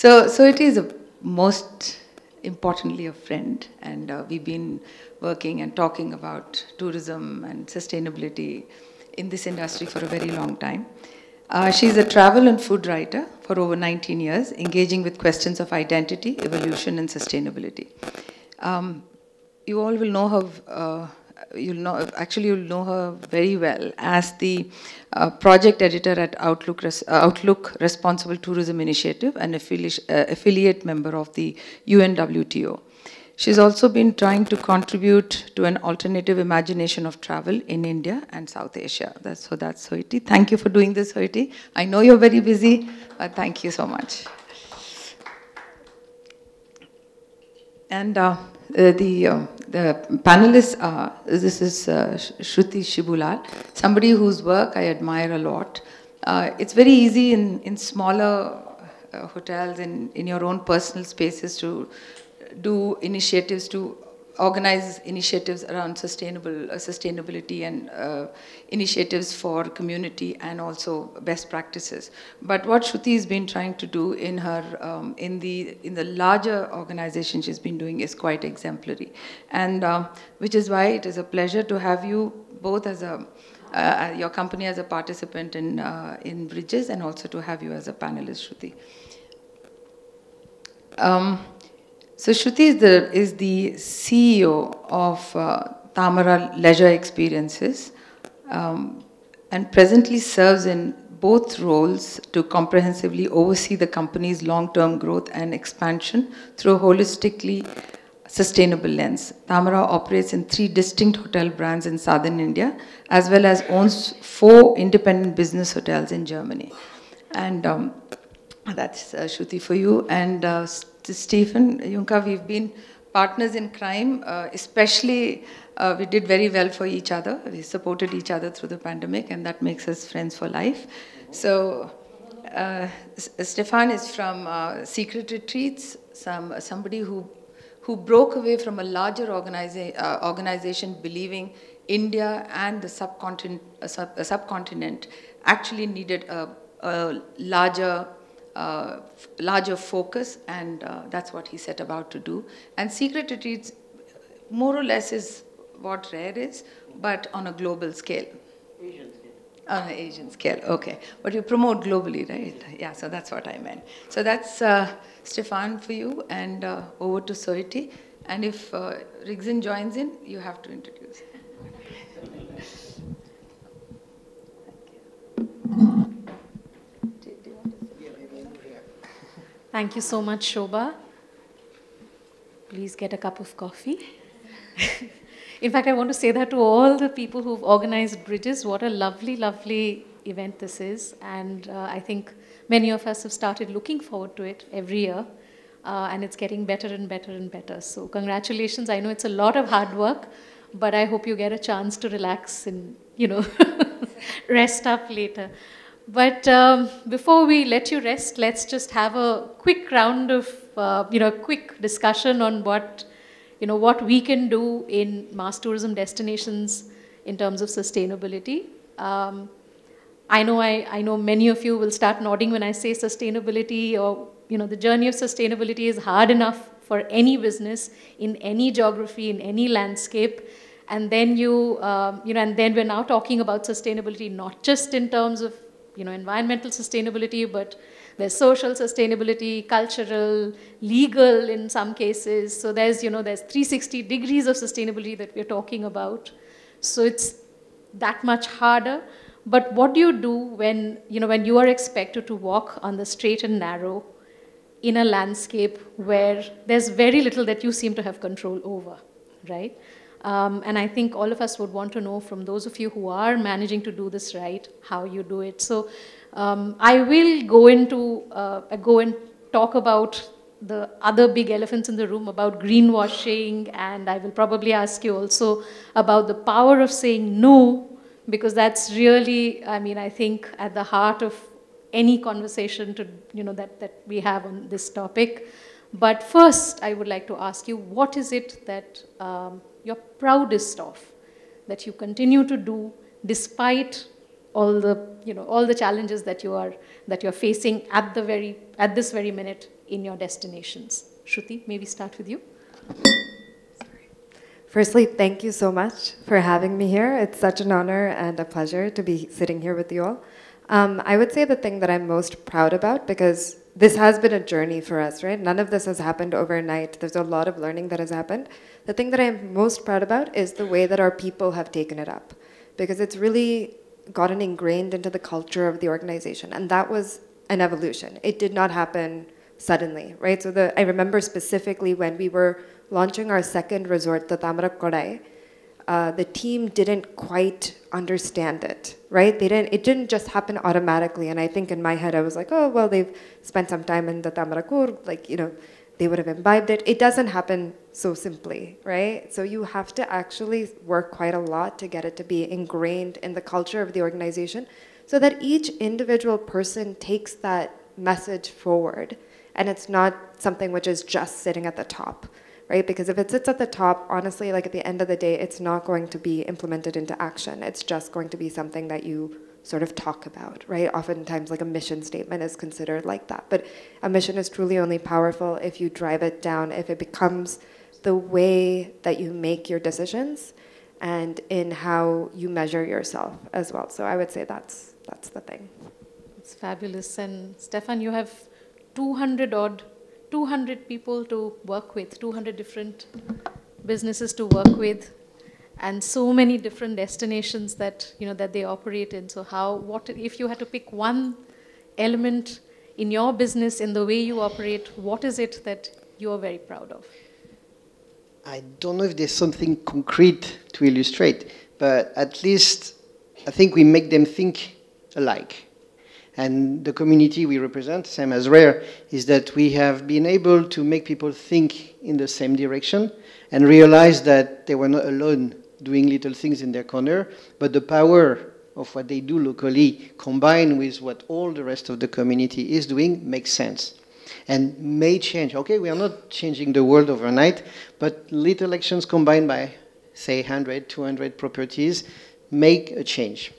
So it is most importantly a friend, and we've been working and talking about tourism and sustainability in this industry for a very long time. She's a travel and food writer for over 19 years, engaging with questions of identity, evolution, and sustainability. You all will know her. You'll know her very well as the project editor at Outlook Responsible Tourism Initiative and affiliate member of the UNWTO. She's also been trying to contribute to an alternative imagination of travel in India and South Asia. So that's Soity. Thank you for doing this, Soity. I know you're very busy, but thank you so much. And the panelists are, this is Shruti Shibulal, somebody whose work I admire a lot. It's very easy in smaller hotels, in your own personal spaces, to do initiatives, to organize initiatives around sustainability and initiatives for community and also best practices. But what Shruti has been trying to do in her in the larger organization she's been doing is quite exemplary, and which is why it is a pleasure to have you both as your company as a participant in Bridges, and also to have you as a panelist, Shruti. So Shruti is the CEO of Tamara Leisure Experiences, and presently serves in both roles to comprehensively oversee the company's long-term growth and expansion through a holistically sustainable lens. Tamara operates in 3 distinct hotel brands in southern India, as well as owns 4 independent business hotels in Germany. And that's Shruti for you. And Stephen, Junca, we've been partners in crime, especially we did very well for each other. We supported each other through the pandemic, and that makes us friends for life. So Stephane is from Secret Retreats, somebody who broke away from a larger organization believing India and the subcontinent actually needed a larger focus, and that's what he set about to do. And Secret Retreats more or less is what Rare is, but on a global scale. Asian scale. On an Asian scale, okay. But you promote globally, right? Yeah, so that's what I meant. So that's Stephane for you, and over to Soity. And if Rigzin joins in, you have to introduce. Thank you so much, Shobha. Please get a cup of coffee. In fact, I want to say that to all the people who've organized Bridges. What a lovely, lovely event this is. And I think many of us have started looking forward to it every year. And it's getting better and better and better. So congratulations. I know it's a lot of hard work, but I hope you get a chance to relax and, rest up later. But before we let you rest, let's just have a quick round of, quick discussion on what we can do in mass tourism destinations in terms of sustainability. I know many of you will start nodding when I say sustainability, or the journey of sustainability is hard enough for any business in any geography, in any landscape. And then and then we're now talking about sustainability not just in terms of environmental sustainability, but there's social sustainability, cultural, legal in some cases. So there's 360 degrees of sustainability that we're talking about. So it's that much harder. But what do you do when you are expected to walk on the straight and narrow in a landscape where there's very little that you seem to have control over, right? And I think all of us would want to know from those of you who are managing to do this right, how you do it. So I will go and talk about the other big elephants in the room, about greenwashing, and I will probably ask you also about the power of saying no, because that's really, I think at the heart of any conversation that we have on this topic. But first, I would like to ask you, what is it that you're proudest of, that you continue to do despite all the, all the challenges that you're facing at this very minute in your destinations. Shruti, maybe start with you. Firstly, thank you so much for having me here. It's such an honor and a pleasure to be sitting here with you all. I would say the thing that I'm most proud about, because this has been a journey for us, right? None of this has happened overnight. There's a lot of learning that has happened. The thing that I'm most proud about is the way that our people have taken it up, because it's really gotten ingrained into the culture of the organization. And that was an evolution. It did not happen suddenly, right? So I remember specifically when we were launching our second resort, the Tamara Kodai, the team didn't quite understand it, right? It didn't just happen automatically. And I think in my head, I was like, oh, well, they've spent some time in the Tamarakur, like, they would have imbibed it. It doesn't happen so simply, right? So you have to actually work quite a lot to get it to be ingrained in the culture of the organization so that each individual person takes that message forward. And it's not something which is just sitting at the top, right? Because if it sits at the top, honestly, like at the end of the day, it's not going to be implemented into action. It's just going to be something that you sort of talk about, right? Oftentimes, like a mission statement is considered like that. But a mission is truly only powerful if you drive it down, if it becomes the way that you make your decisions and in how you measure yourself as well. So I would say that's the thing. It's fabulous. And Stephane, you have 200 people to work with, 200 different businesses to work with, and so many different destinations that that they operate in. So what if you had to pick one element in your business, in the way you operate, what is it that you are very proud of? I don't know if there's something concrete to illustrate, but at least I think we make them think alike. And the community we represent, same as Rare, is that we have been able to make people think in the same direction and realize that they were not alone doing little things in their corner, but the power of what they do locally combined with what all the rest of the community is doing makes sense and may change. Okay, we are not changing the world overnight, but little actions combined by, say, 100, 200 properties make a change.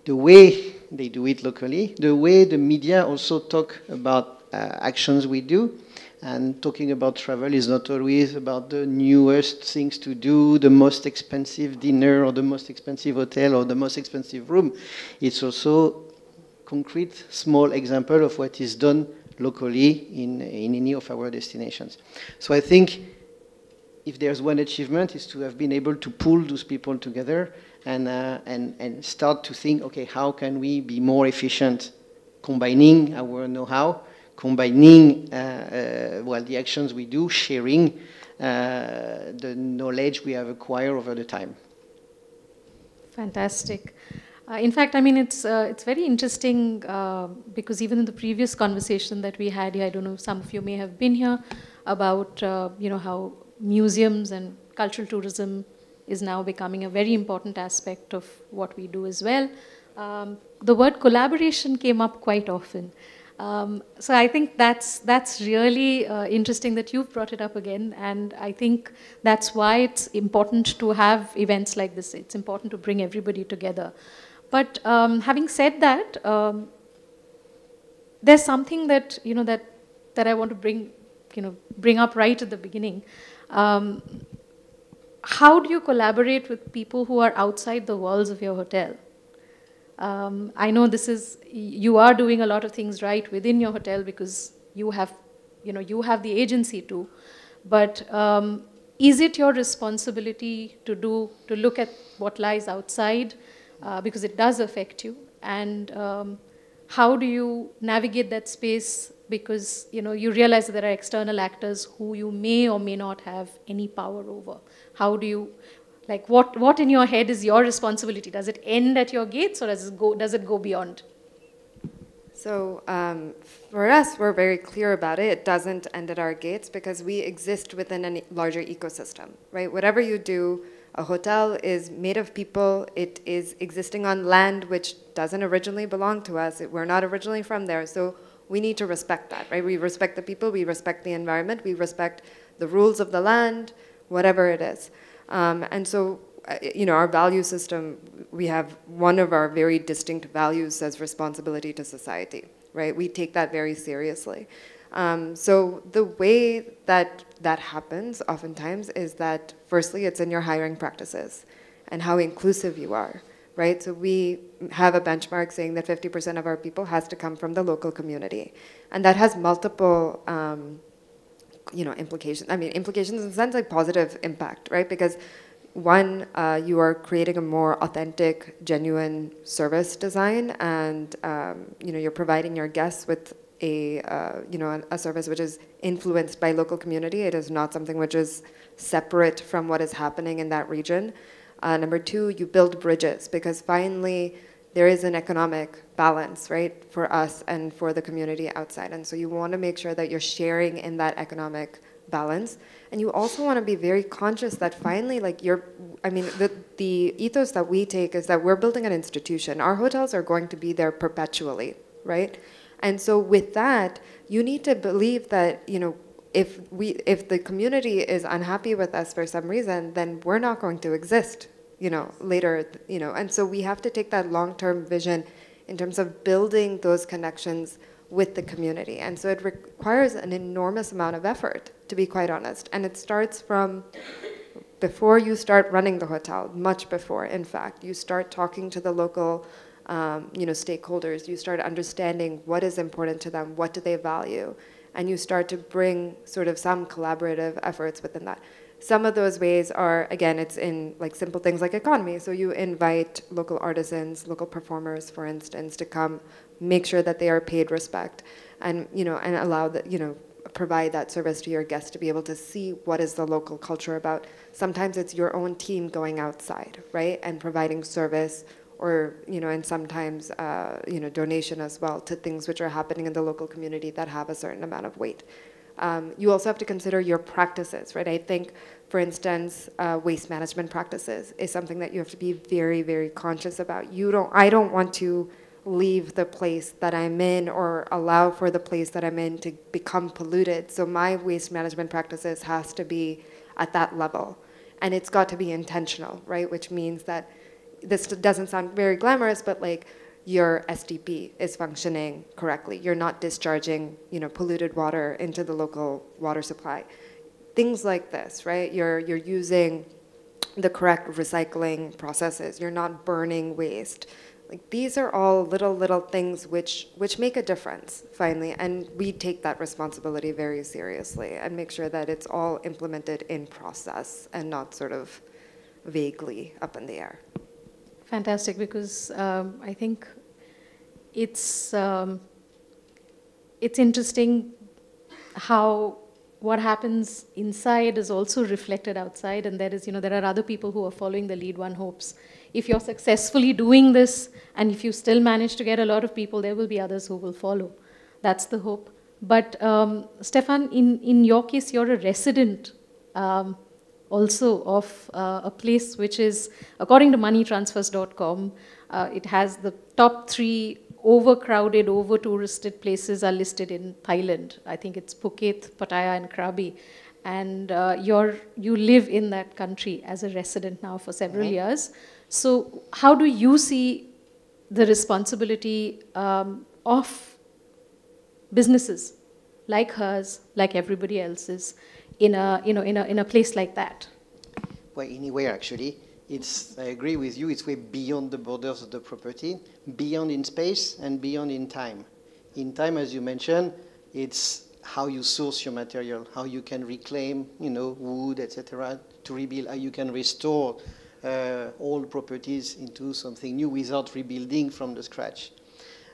The way they do it locally, the way the media also talk about actions we do, and talking about travel is not always about the newest things to do, the most expensive dinner or the most expensive hotel or the most expensive room. It's also concrete, small example of what is done locally in any of our destinations. So I think if there's one achievement, is to have been able to pull those people together and start to think, okay, how can we be more efficient, combining our know-how, combining the actions we do, sharing the knowledge we have acquired over the time. Fantastic. In fact, I mean, it's very interesting because even in the previous conversation that we had here, I don't know, some of you may have been here, about how museums and cultural tourism is now becoming a very important aspect of what we do as well. The word collaboration came up quite often. So I think that's really interesting that you've brought it up again, and I think that's why it's important to have events like this. It's important to bring everybody together. But having said that, there's something that that I want to bring up right at the beginning. How do you collaborate with people who are outside the walls of your hotel? I know you are doing a lot of things right within your hotel because you have the agency to, but is it your responsibility to look at what lies outside, because it does affect you, and how do you navigate that space, because you realize that there are external actors who you may or may not have any power over? How do you, like, what in your head is your responsibility? Does it end at your gates, or does it go beyond? So for us, we're very clear about it. It doesn't end at our gates because we exist within a larger ecosystem, right? Whatever you do, a hotel is made of people. It is existing on land which doesn't originally belong to us. We're not originally from there. So we need to respect that, right? We respect the people, we respect the environment, we respect the rules of the land, whatever it is. And so our value system, we have one of our very distinct values says responsibility to society, right? We take that very seriously. So the way that happens oftentimes is that firstly, it's in your hiring practices and how inclusive you are, right? So we have a benchmark saying that 50% of our people has to come from the local community. And that has multiple implications. I mean, implications in the sense like positive impact, right? Because one, you are creating a more authentic, genuine service design, and you're providing your guests with a service which is influenced by local community. It is not something which is separate from what is happening in that region. Number two, you build bridges, because finally there is an economic balance, right, for us and for the community outside. And so you want to make sure that you're sharing in that economic balance. And you also want to be very conscious that finally, like the ethos that we take is that we're building an institution. Our hotels are going to be there perpetually, right? And so with that, you need to believe that, if the community is unhappy with us for some reason, then we're not going to exist, later, and so we have to take that long-term vision in terms of building those connections with the community. And so it requires an enormous amount of effort, to be quite honest. And it starts from before you start running the hotel, much before, in fact. You start talking to the local stakeholders. You start understanding what is important to them, what do they value, and you start to bring sort of some collaborative efforts within that. Some of those ways are, again, it's in like simple things like economy. So you invite local artisans, local performers, for instance, to come, make sure that they are paid respect, and and allow provide that service to your guests to be able to see what is the local culture about. Sometimes it's your own team going outside, right, and providing service, or and sometimes donation as well to things which are happening in the local community that have a certain amount of weight. You also have to consider your practices, right? I think, for instance, waste management practices is something that you have to be very, very conscious about. I don't want to leave the place that I'm in or allow for the place that I'm in to become polluted. So my waste management practices has to be at that level. And it's got to be intentional, right? Which means that this doesn't sound very glamorous, but like your SDP is functioning correctly. You're not discharging, polluted water into the local water supply. Things like this, right? You're using the correct recycling processes. You're not burning waste. Like these are all little things which make a difference finally, and we take that responsibility very seriously and make sure that it's all implemented in process and not sort of vaguely up in the air. Fantastic, because I think it's interesting how what happens inside is also reflected outside, and there are other people who are following the lead, one hopes. If you're successfully doing this, and if you still manage to get a lot of people, there will be others who will follow. That's the hope. But Stephane, in your case, you're a resident also of a place which is, according to moneytransfers.com, it has the top 3 overcrowded, over-touristed places are listed in Thailand. I think it's Phuket, Pattaya, and Krabi. And you live in that country as a resident now for several years. So how do you see the responsibility of businesses like hers, like everybody else's, in a place like that? Well, anywhere actually. I agree with you, it's way beyond the borders of the property, beyond in space and beyond in time. In time, as you mentioned, it's how you source your material, how you can reclaim, wood, etc., to rebuild, how you can restore old properties into something new without rebuilding from the scratch.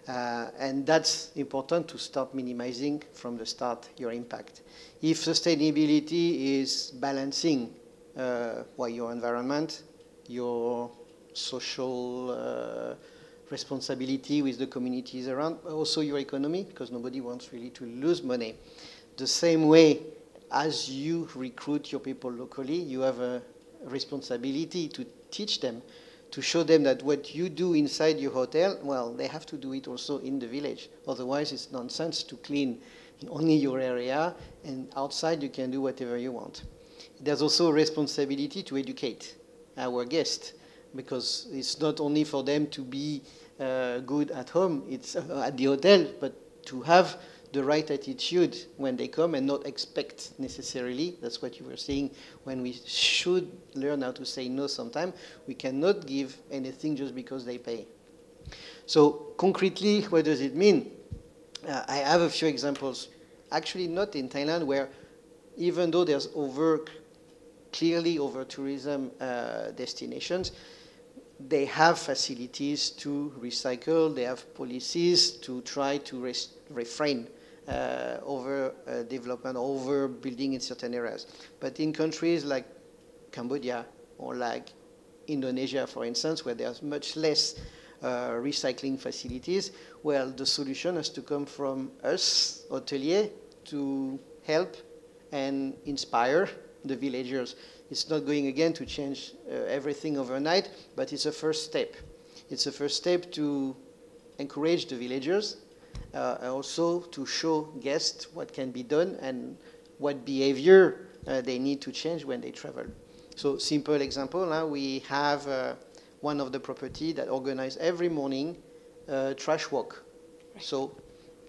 And that's important to start minimizing from the start your impact. If sustainability is balancing your environment, your social responsibility with the communities around, also your economy, because nobody wants really to lose money. The same way as you recruit your people locally, you have a responsibility to teach them, to show them that what you do inside your hotel, well, they have to do it also in the village. Otherwise, it's nonsense to clean only your area, and outside you can do whatever you want. There's also a responsibility to educate. our guests, because it's not only for them to be good at home, it's at the hotel, but to have the right attitude when they come and not expect necessarily. That's what you were saying, when we should learn how to say no sometime. We cannot give anything just because they pay. So concretely, what does it mean? I have a few examples, actually not in Thailand, where even though there's clearly over tourism destinations, they have facilities to recycle, they have policies to try to refrain over development, over building in certain areas. But in countries like Cambodia or like Indonesia, for instance, where there's much less recycling facilities, well, the solution has to come from us, hoteliers, to help and inspire the villagers. It's not going again to change everything overnight, but it's a first step. It's a first step to encourage the villagers, also to show guests what can be done and what behavior they need to change when they travel. So simple example, now we have one of the property that organize every morning trash walk. Right. So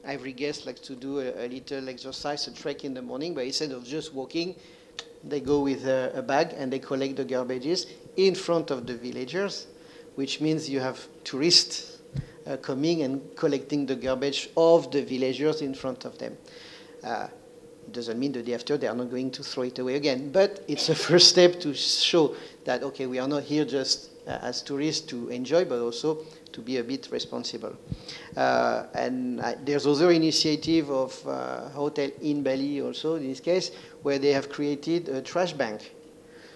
every guest likes to do a little exercise, a trek in the morning, but instead of just walking, they go with a bag and they collect the garbages in front of the villagers, which means you have tourists coming and collecting the garbage of the villagers in front of them. It doesn't mean the day after they are not going to throw it away again, but it's a first step to show that, okay, we are not here just as tourists to enjoy, but also to be a bit responsible. And there's other initiative of hotel in Bali also, in this case, where they have created a trash bank.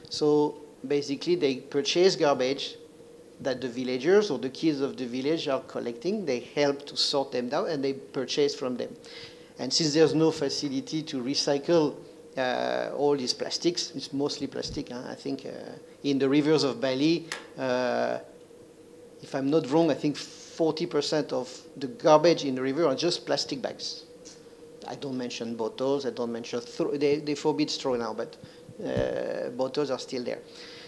So basically they purchase garbage that the villagers or the kids of the village are collecting. They help to sort them down and they purchase from them. And since there's no facility to recycle all these plastics, it's mostly plastic, huh? I think in the rivers of Bali, if I'm not wrong, I think 40% of the garbage in the river are just plastic bags. I don't mention bottles, I don't mention, they forbid straw now, but bottles are still there.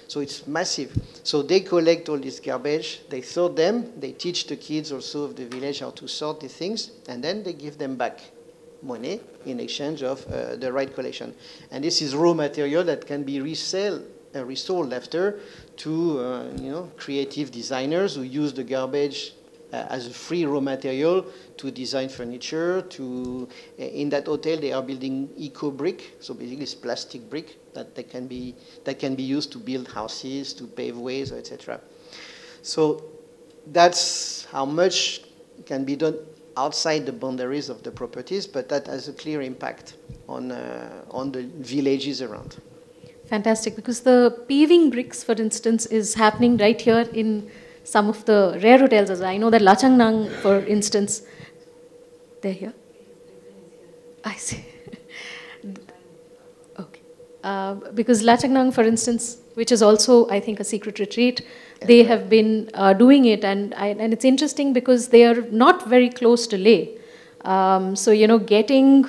So it's massive. So they collect all this garbage, they sort them, they teach the kids also of the village how to sort the things, and then they give them back money in exchange of the right collection. And this is raw material that can be resold after to creative designers who use the garbage as a free raw material to design furniture. In that hotel they are building eco brick, so basically it's plastic brick that can be used to build houses, to pave ways, etc. So that's how much can be done outside the boundaries of the properties, but that has a clear impact on the villages around. Fantastic, because the paving bricks, for instance, is happening right here in some of the rare hotels as well. I know that Lachangnang, for instance, they're here. I see. Okay. Because Lachangnang, for instance, which is also, I think, a secret retreat, they have been doing it, and it's interesting because they are not very close to Leh. So, getting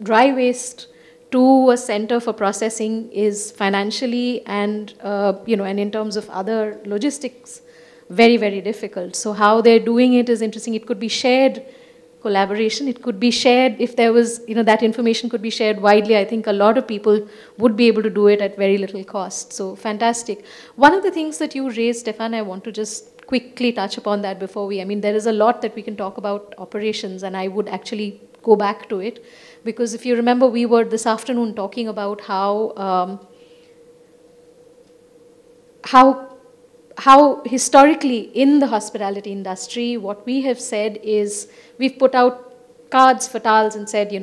dry waste to a center for processing is financially and, and in terms of other logistics, very, very difficult. So how they're doing it is interesting. It could be shared collaboration. It could be shared, if there was, that information could be shared widely. I think a lot of people would be able to do it at very little cost. So fantastic. One of the things that you raised, Stephane, I want to just quickly touch upon that before there is a lot that we can talk about operations, and I would actually go back to it. Because if you remember, we were this afternoon talking about how historically in the hospitality industry, what we have said is we've put out cards for towels and said,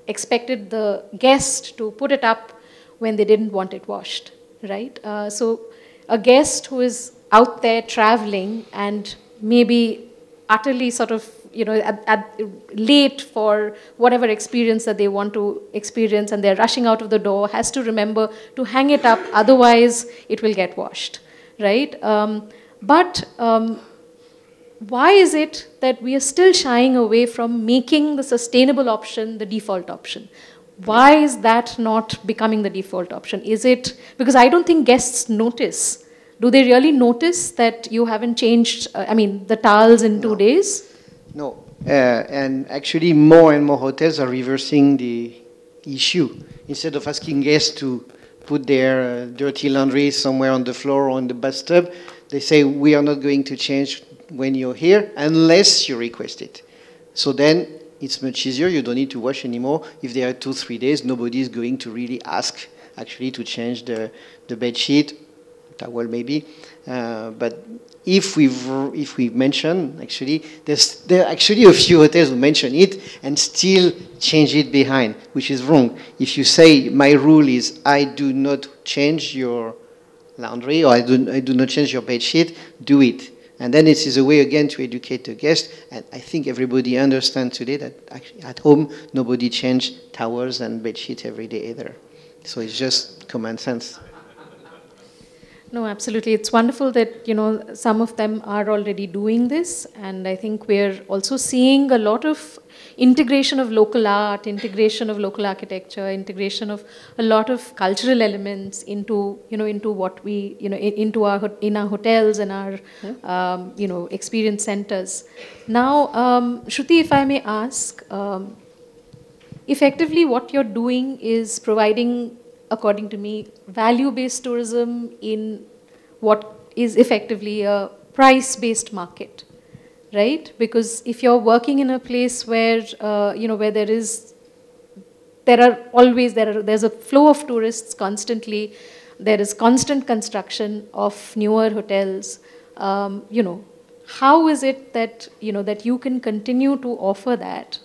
expected the guest to put it up when they didn't want it washed, right? So a guest who is out there traveling and maybe utterly sort of late for whatever experience that they want to experience, and they're rushing out of the door, has to remember to hang it up, otherwise it will get washed, right? But why is it that we are still shying away from making the sustainable option the default option? Why is that not becoming the default option? Is it, because I don't think guests notice. Do they really notice that you haven't changed, the towels in 2 days? No, and actually more and more hotels are reversing the issue. Instead of asking guests to put their dirty laundry somewhere on the floor or on the bathtub, they say, we are not going to change when you're here unless you request it. So then it's much easier, you don't need to wash anymore. If there are 2-3 days, nobody is going to really ask actually to change the bed sheet, towel maybe. But if we mention, actually, there are actually a few hotels who mention it and still change it behind, which is wrong. If you say, my rule is I do not change your laundry or I do not change your bed sheet, do it. And then it is a way again to educate the guest. And I think everybody understands today that actually at home, nobody changes towels and bed sheets every day either. So it's just common sense. No, absolutely. It's wonderful that, some of them are already doing this. And I think we're also seeing a lot of integration of local art, integration of local architecture, integration of a lot of cultural elements into, into what we, in our hotels and our, experience centers. Now, Shruti, if I may ask, effectively what you're doing is providing, according to me, value-based tourism in what is effectively a price-based market, right? Because if you're working in a place where, where there's a flow of tourists constantly, there is constant construction of newer hotels, how is it that, that you can continue to offer that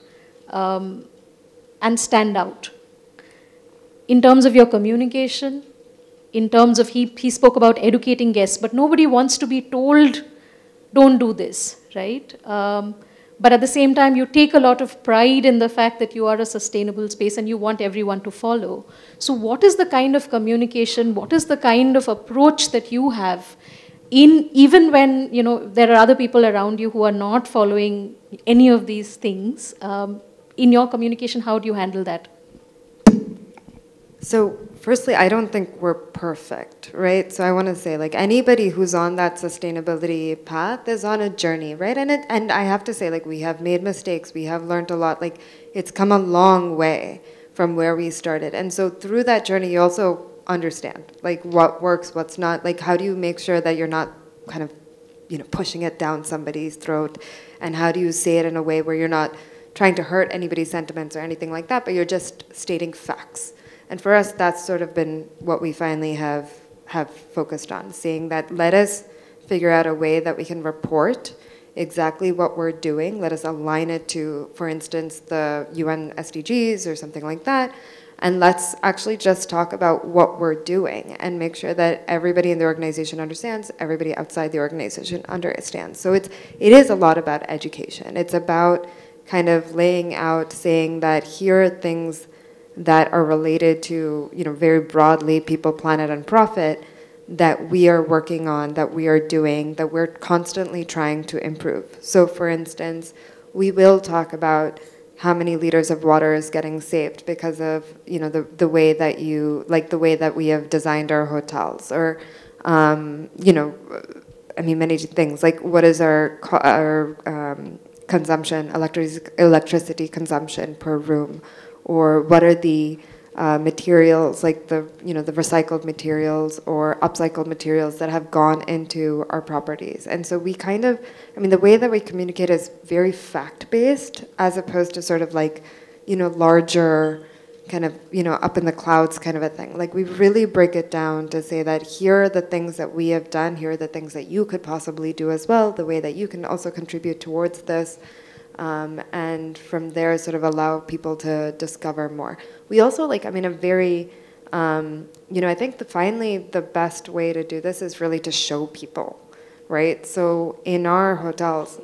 and stand out? In terms of your communication, in terms of, he spoke about educating guests, but nobody wants to be told, don't do this, right? But at the same time, you take a lot of pride in the fact that you are a sustainable space and you want everyone to follow. So what is the kind of communication, what is the kind of approach that you have even when, there are other people around you who are not following any of these things? In your communication, how do you handle that? So firstly, I don't think we're perfect, right? So I want to say, like, anybody who's on that sustainability path is on a journey, right? And I have to say, like, we have made mistakes. We have learned a lot. Like, it's come a long way from where we started. And so through that journey, you also understand, like, what works, what's not. Like, how do you make sure that you're not kind of, pushing it down somebody's throat? And how do you say it in a way where you're not trying to hurt anybody's sentiments or anything like that, but you're just stating facts? And for us, that's sort of been what we finally have focused on, saying that let us figure out a way that we can report exactly what we're doing. Let us align it to, for instance, the UN SDGs or something like that. And let's actually just talk about what we're doing and make sure that everybody in the organization understands, everybody outside the organization understands. So it is a lot about education. It's about kind of laying out, saying that here are things that are related to, very broadly, people, planet, and profit, that we are working on, that we are doing, that we're constantly trying to improve. So for instance, we will talk about how many liters of water is getting saved because of, the way that the way that we have designed our hotels, or, many things, like what is our consumption, electricity consumption per room, or what are the materials, like the recycled materials or upcycled materials that have gone into our properties. And so we kind of, the way that we communicate is very fact-based, as opposed to sort of like, larger kind of, up in the clouds kind of a thing. Like, we really break it down to say that here are the things that we have done, here are the things that you could possibly do as well, the way that you can also contribute towards this. And from there sort of allow people to discover more. We also I think finally the best way to do this is really to show people, right? So in our hotels,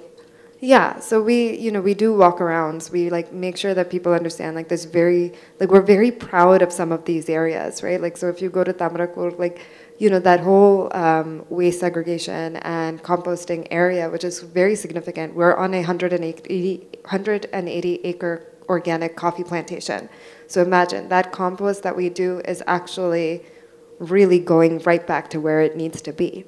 yeah, so we do walk arounds. We make sure that people understand, there's we're very proud of some of these areas, right? So if you go to Tamarakur, that whole waste segregation and composting area, which is very significant. We're on a 180 acre organic coffee plantation. So imagine that compost that we do is actually really going right back to where it needs to be.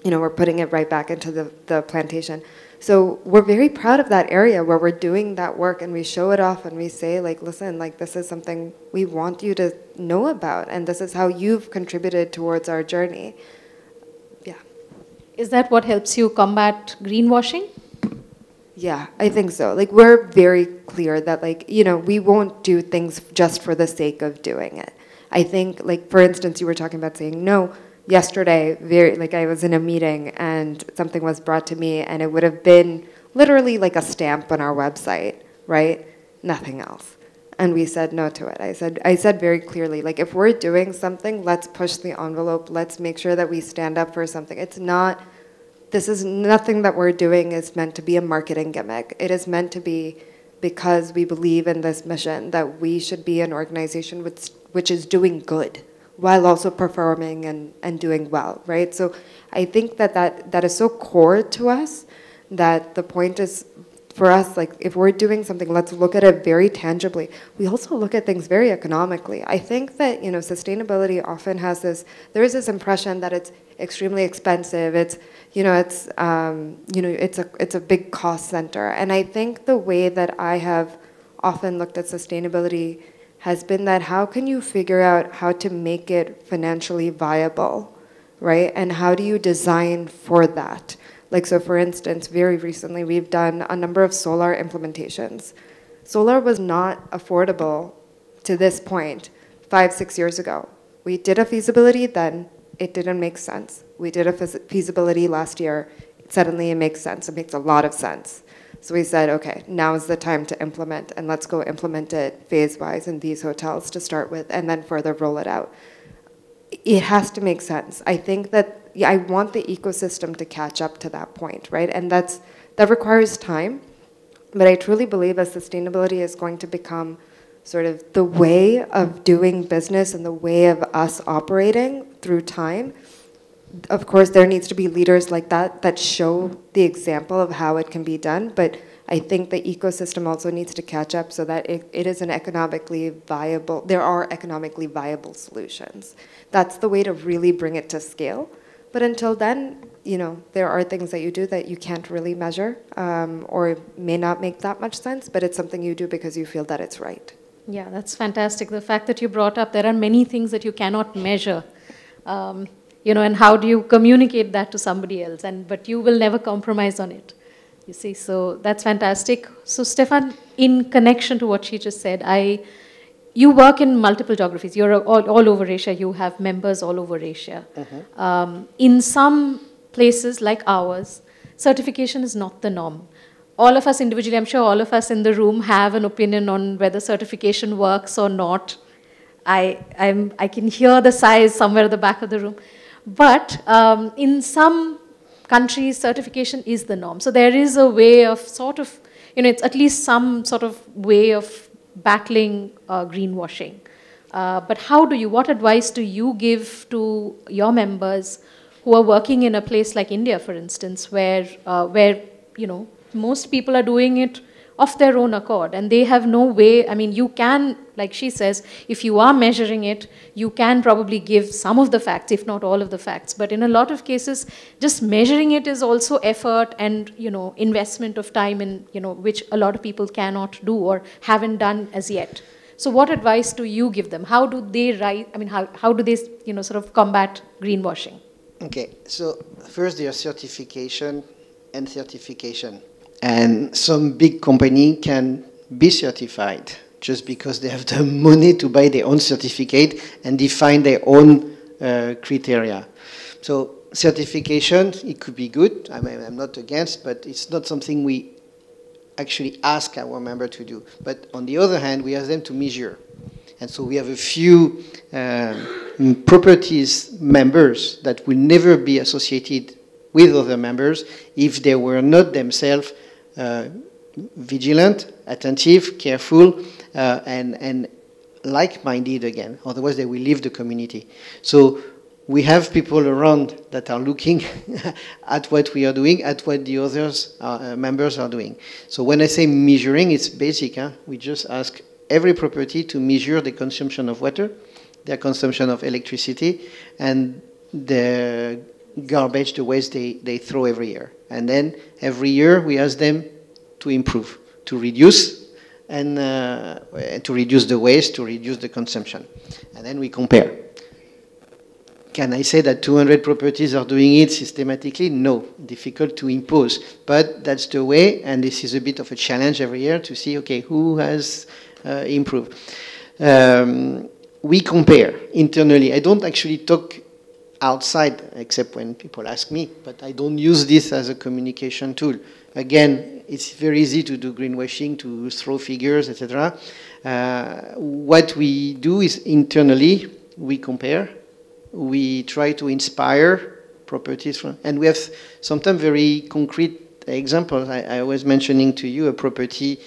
You know, we're putting it right back into the plantation. So we're very proud of that area where we're doing that work, and we show it off and we say, like, listen, like, this is something we want you to know about, and this is how you've contributed towards our journey. Yeah. Is that what helps you combat greenwashing? Yeah, I think so. Like, we're very clear that, like, you know, we won't do things just for the sake of doing it. I think, like, for instance, you were talking about saying no. Yesterday, I was in a meeting and something was brought to me, and it would have been literally like a stamp on our website, right? Nothing else. And we said no to it. I said very clearly, like, if we're doing something, let's push the envelope. Let's make sure that we stand up for something. This is nothing that we're doing is meant to be a marketing gimmick. It is meant to be because we believe in this mission that we should be an organization which is doing good, while also performing and doing well, right? So I think that is so core to us that the point is, for us, like, if we're doing something, let's look at it very tangibly. We also look at things very economically. I think that, you know, sustainability often has there is this impression that it's extremely expensive. It's, you know, it's a big cost center. And I think the way that I have often looked at sustainability has been that how can you figure out how to make it financially viable, right? And how do you design for that? Like, so for instance, very recently we've done a number of solar implementations. Solar was not affordable to this point 5-6 years ago. We did a feasibility then, it didn't make sense. We did a feasibility last year, suddenly it makes sense, it makes a lot of sense. So we said, okay, now is the time to implement, and let's go implement it phase-wise in these hotels to start with, and then further roll it out. It has to make sense. I think that, yeah, I want the ecosystem to catch up to that point, right? And that requires time, but I truly believe that sustainability is going to become sort of the way of doing business and the way of us operating through time. Of course, there needs to be leaders like that show the example of how it can be done, but I think the ecosystem also needs to catch up so that it is an economically viable, there are economically viable solutions. That's the way to really bring it to scale. But until then, you know, there are things that you do that you can't really measure or may not make that much sense, but it's something you do because you feel that it's right. Yeah, that's fantastic. The fact that you brought up there are many things that you cannot measure. You know, and how do you communicate that to somebody else? But you will never compromise on it, you see. So that's fantastic. So Stephane, in connection to what she just said, you work in multiple geographies. You're all over Asia. You have members all over Asia. Mm-hmm. In some places like ours, certification is not the norm. All of us individually, I'm sure all of us in the room have an opinion on whether certification works or not. I can hear the sighs somewhere at the back of the room. But in some countries, certification is the norm. So there is a way of sort of, you know, it's at least some sort of way of battling greenwashing. But what advice do you give to your members who are working in a place like India, for instance, where you know, most people are doing it of their own accord, and they have no way. I mean, you can, like she says, if you are measuring it, you can probably give some of the facts, if not all of the facts. But in a lot of cases, just measuring it is also effort and, you know, investment of time, in, you know, which a lot of people cannot do or haven't done as yet. So what advice do you give them? How do they how do they, you know, sort of combat greenwashing? Okay, so first there's certification and certification. And some big company can be certified just because they have the money to buy their own certificate and define their own criteria. So certification, it could be good. I'm not against, but it's not something we actually ask our member to do. But on the other hand, we ask them to measure. And so we have a few properties members that will never be associated with other members if they were not themselves vigilant, attentive, careful, and like-minded again. Otherwise, they will leave the community. So we have people around that are looking at what we are doing, at what the others members are doing. So when I say measuring, it's basic. We just ask every property to measure the consumption of water, their consumption of electricity, and the garbage, the waste they throw every year. And then every year we ask them to improve, to reduce, and to reduce the waste, to reduce the consumption. And then we compare. Can I say that 200 properties are doing it systematically? No, difficult to impose. But that's the way, and this is a bit of a challenge every year to see, okay, who has improved. We compare internally. I don't actually talk outside, except when people ask me, but I don't use this as a communication tool. Again, it's very easy to do greenwashing, to throw figures, etc. What we do is internally, we compare. We try to inspire properties from, and we have sometimes very concrete examples. I was mentioning to you a property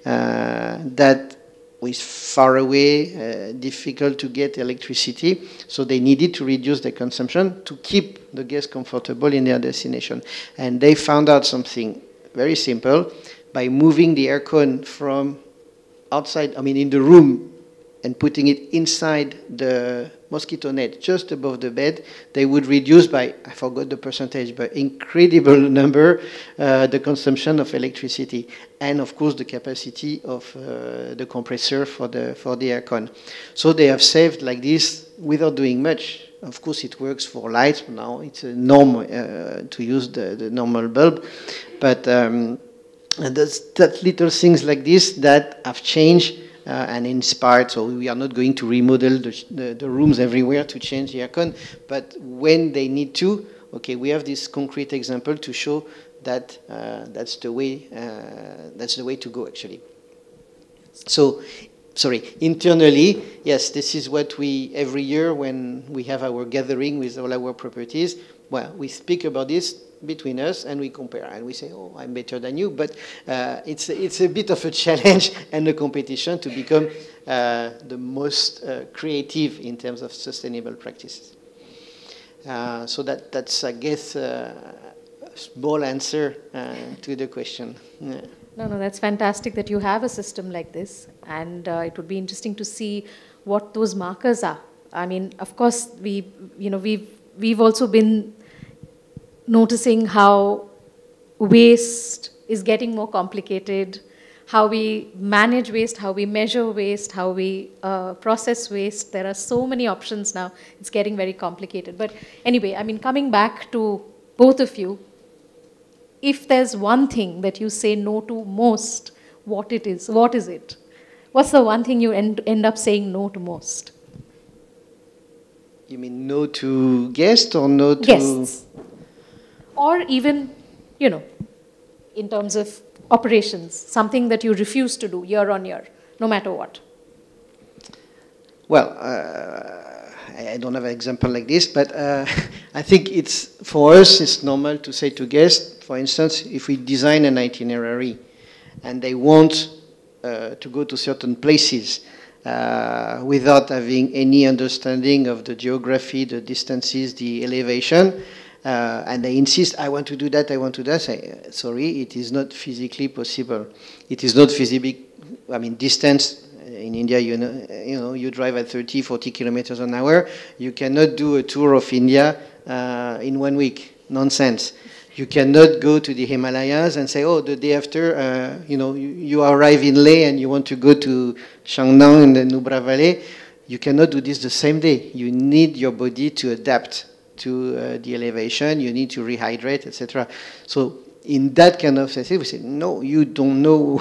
that was far away, difficult to get electricity, so they needed to reduce their consumption to keep the guests comfortable in their destination. And they found out something very simple. By moving the aircon from outside, I mean in the room, and putting it inside the mosquito net just above the bed, they would reduce by, I forgot the percentage, but incredible number, the consumption of electricity. And of course the capacity of the compressor for the aircon. So they have saved like this without doing much. Of course it works for lights, now it's a norm to use the normal bulb. But and that little things like this that have changed and inspired. So we are not going to remodel the rooms everywhere to change the aircon, but when they need to, okay, we have this concrete example to show that that's the way to go actually. So, sorry, internally, yes, this is what we, every year when we have our gathering with all our properties, well, we speak about this between us and we compare and we say, oh, I'm better than you, but it's a bit of a challenge and a competition to become the most creative in terms of sustainable practices. So that's I guess a small answer to the question. Yeah. No, that's fantastic that you have a system like this, and it would be interesting to see what those markers are. I mean, of course, we've also been noticing how waste is getting more complicated, how we manage waste, how we measure waste, how we process waste. There are so many options now. It's getting very complicated. But anyway, I mean, coming back to both of you, if there's one thing that you say no to most, what is it? What's the one thing you end up saying no to most? You mean no to guests or no to... Guests. Or even, in terms of operations, something that you refuse to do year on year, no matter what. Well, I don't have an example like this, but I think for us, it's normal to say to guests, for instance, if we design an itinerary and they want to go to certain places without having any understanding of the geography, the distances, the elevation, and they insist, I want to do that, I want to do that. Say, sorry, it is not physically possible. It is not feasible. I mean, distance in India, you drive at 30, 40 kilometers an hour. You cannot do a tour of India in 1 week. Nonsense. You cannot go to the Himalayas and say, oh, the day after, you arrive in Leh and you want to go to Shangnam in the Nubra Valley. You cannot do this the same day. You need your body to adapt to the elevation, you need to rehydrate, etc. So in that kind of setting, we say, no, you don't know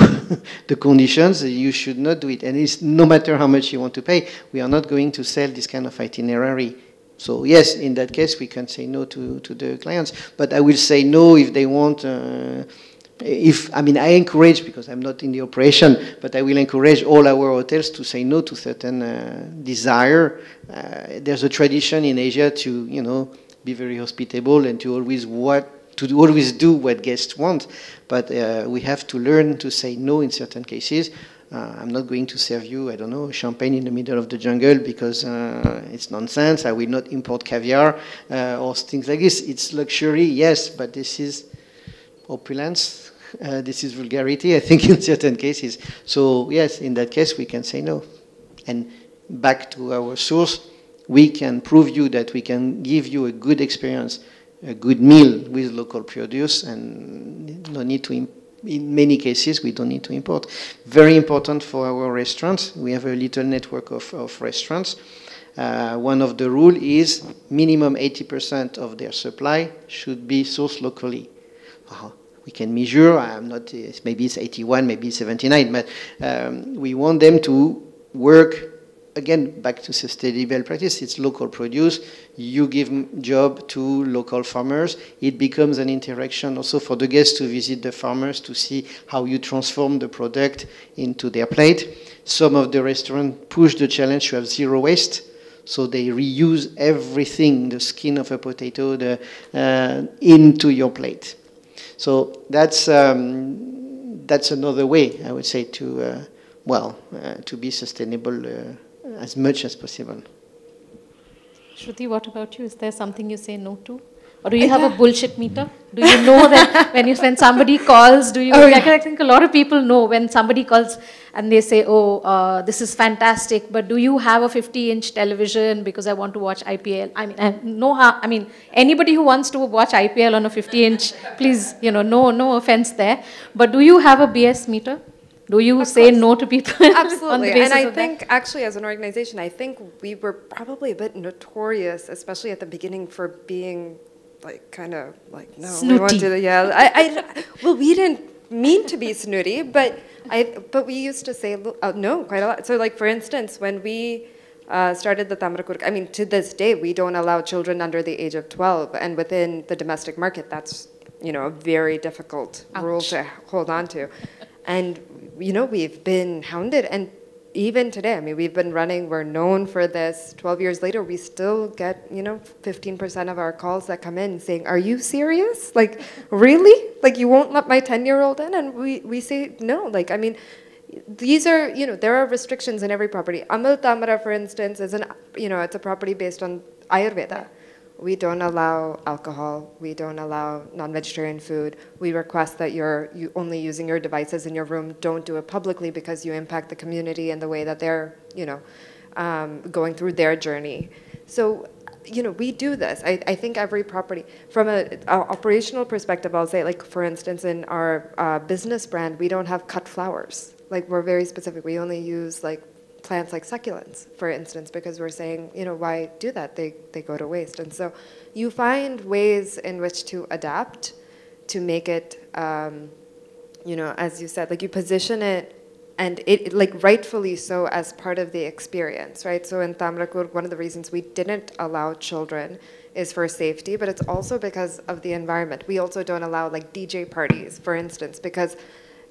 the conditions, you should not do it. And it's no matter how much you want to pay, we are not going to sell this kind of itinerary. So yes, in that case, we can say no to the clients. But I will say no if they want, I encourage, because I'm not in the operation, but I will encourage all our hotels to say no to certain desire. There's a tradition in Asia to, be very hospitable and to always do what guests want. But we have to learn to say no in certain cases. I'm not going to serve you, I don't know, champagne in the middle of the jungle because it's nonsense. I will not import caviar or things like this. It's luxury, yes, but this is opulence. This is vulgarity, I think, in certain cases. So yes, in that case, we can say no. And back to our source, we can prove you that we can give you a good experience, a good meal with local produce, and no need to in many cases, we don't need to import. Very important for our restaurants. We have a little network of restaurants. One of the rules is minimum 80% of their supply should be sourced locally. We can measure, I'm not, maybe it's 81, maybe it's 79, but we want them to work, again, back to sustainable practice. It's local produce. You give job to local farmers. It becomes an interaction also for the guests to visit the farmers to see how you transform the product into their plate. Some of the restaurants push the challenge to have zero waste. So they reuse everything, the skin of a potato, into your plate. So that's another way, I would say, to to be sustainable as much as possible. Shruti, what about you? Is there something you say no to? Or do you have a bullshit meter? Do you know that when somebody calls, do you... I think a lot of people know when somebody calls and they say, this is fantastic, but do you have a 50-inch television because I want to watch IPL? I mean, anybody who wants to watch IPL on a 50-inch, please, no offense there. But do you have a BS meter? Do you say no to people? Absolutely. And I think, actually, as an organization, I think we were probably a bit notorious, especially at the beginning, for being no, snooty. We want to, well, we didn't mean to be snooty, but we used to say no quite a lot. So, for instance, when we started the Tamarakurk, I mean, to this day, we don't allow children under the age of 12, and within the domestic market, that's a very difficult rule to hold on to. And, we've been hounded. And even today, I mean, we've been running, we're known for this. 12 years later, we still get, 15% of our calls that come in saying, are you serious? Really? You won't let my 10-year-old in? And we say, no. I mean, these are, there are restrictions in every property. Amal Tamara, for instance, is it's a property based on Ayurveda. We don't allow alcohol. We don't allow non-vegetarian food. We request that you only using your devices in your room. Don't do it publicly because you impact the community and the way that they're, going through their journey. So, we do this. I think every property, from an operational perspective, I'll say, for instance, in our business brand, we don't have cut flowers. We're very specific. We only use plants like succulents, for instance, because we're saying, why do that? They go to waste. And so you find ways in which to adapt to make it, as you said, you position it, and it rightfully so, as part of the experience, right? So in Tamarakur, one of the reasons we didn't allow children is for safety, but it's also because of the environment. We also don't allow DJ parties, for instance, because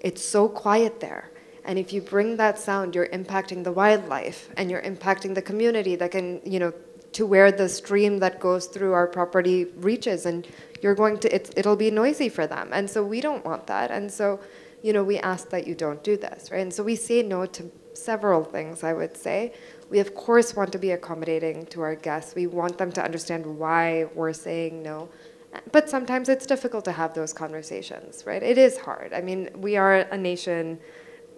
it's so quiet there. And if you bring that sound, you're impacting the wildlife, and you're impacting the community that can, to where the stream that goes through our property reaches, and you're going to, it'll be noisy for them. And so we don't want that. And so, we ask that you don't do this, right? And so we say no to several things, I would say. We, of course, want to be accommodating to our guests. We want them to understand why we're saying no. But sometimes it's difficult to have those conversations, right? It is hard. I mean, we are a nation